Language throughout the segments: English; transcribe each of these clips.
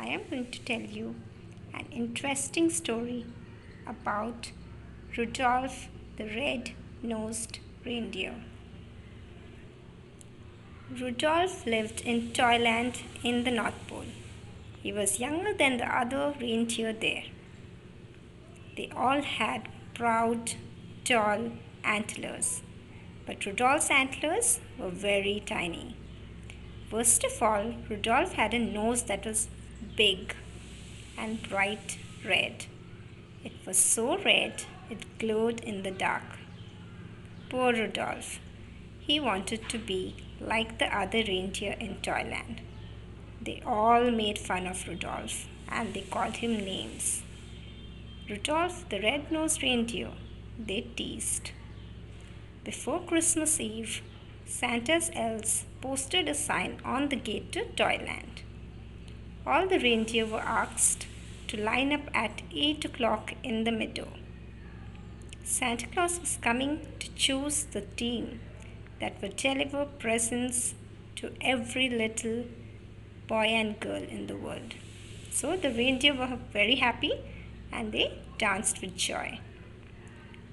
I am going to tell you an interesting story about Rudolph the Red-Nosed Reindeer. Rudolph lived in Toyland in the North Pole. He was younger than the other reindeer there. They all had proud, tall antlers, but Rudolph's antlers were very tiny. First of all, Rudolph had a nose that was big and bright red. It was so red it glowed in the dark. Poor Rudolph. He wanted to be like the other reindeer in Toyland. They all made fun of Rudolph and they called him names. Rudolph the red-nosed reindeer, they teased. Before Christmas Eve, Santa's elves posted a sign on the gate to Toyland. All the reindeer were asked to line up at 8 o'clock in the meadow. Santa Claus was coming to choose the team that would deliver presents to every little boy and girl in the world. So the reindeer were very happy and they danced with joy.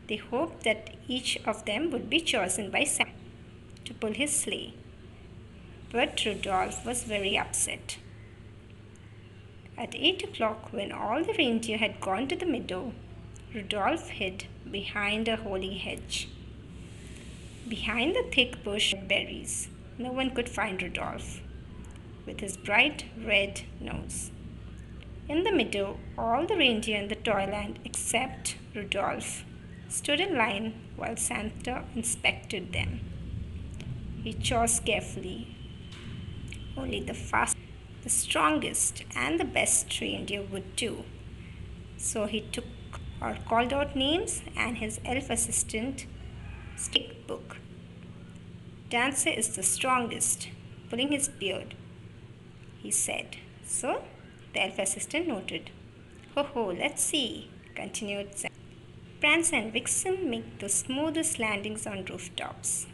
They hoped that each of them would be chosen by Santa to pull his sleigh. But Rudolph was very upset. At 8 o'clock, when all the reindeer had gone to the meadow, Rudolph hid behind a holly hedge. Behind the thick bush of berries, no one could find Rudolph with his bright red nose. In the meadow, all the reindeer in the Toyland except Rudolph stood in line while Santa inspected them. He chose carefully. Only the fastest, the strongest, and the best reindeer would do. So he took or called out names and his elf assistant stick book. Dancer is the strongest, pulling his beard, he said. So the elf assistant noted. Ho ho, let's see, continued Santa. Prance and Vixen make the smoothest landings on rooftops.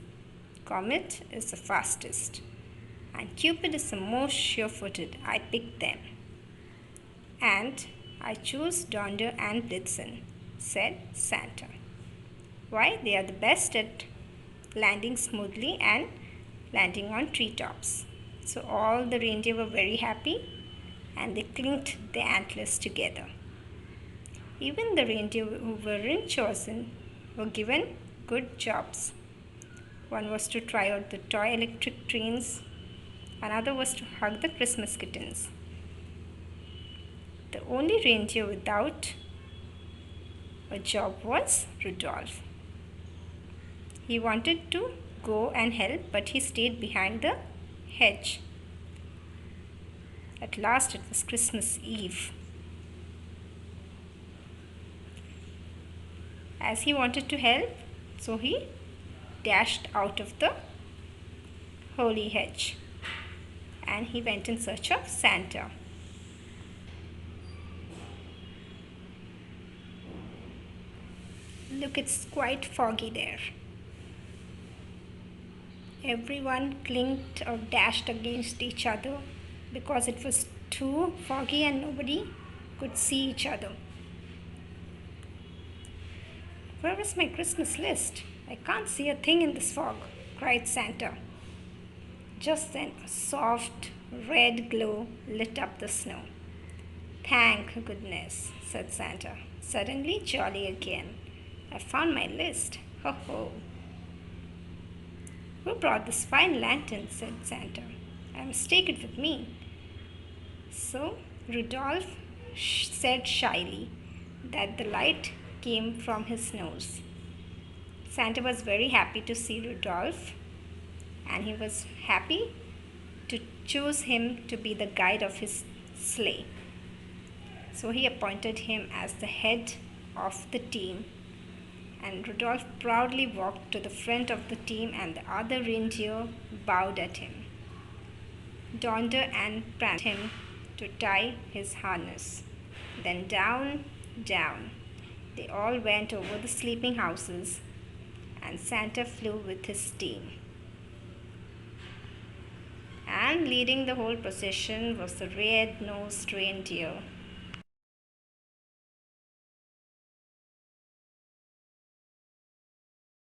Comet is the fastest, and Cupid is the most sure-footed. I picked them. And I choose Donder and Blitzen, said Santa. Why, they are the best at landing smoothly and landing on treetops. So all the reindeer were very happy and they clinked their antlers together. Even the reindeer who weren't chosen were given good jobs. One was to try out the toy electric trains, another was to hug the Christmas kittens. The only reindeer without a job was Rudolph. He wanted to go and help, but he stayed behind the hedge. At last it was Christmas Eve. As he wanted to help, so he dashed out of the holly hedge and he went in search of Santa. Look, it's quite foggy there. Everyone clinked or dashed against each other because it was too foggy and nobody could see each other. Where is my Christmas list? I can't see a thing in this fog, cried Santa. Just then a soft red glow lit up the snow. Thank goodness, said Santa, suddenly jolly again. I found my list. Ho ho. Who brought this fine lantern? Said Santa. I must take it with me. So Rudolph said shyly that the light came from his nose. Santa was very happy to see Rudolph and he was happy to choose him to be the guide of his sleigh. So he appointed him as the head of the team, and Rudolph proudly walked to the front of the team and the other reindeer bowed at him. Donder and Prance him to tie his harness. Then down, down. They all went over the sleeping houses and Santa flew with his team. And leading the whole procession was the red-nosed reindeer,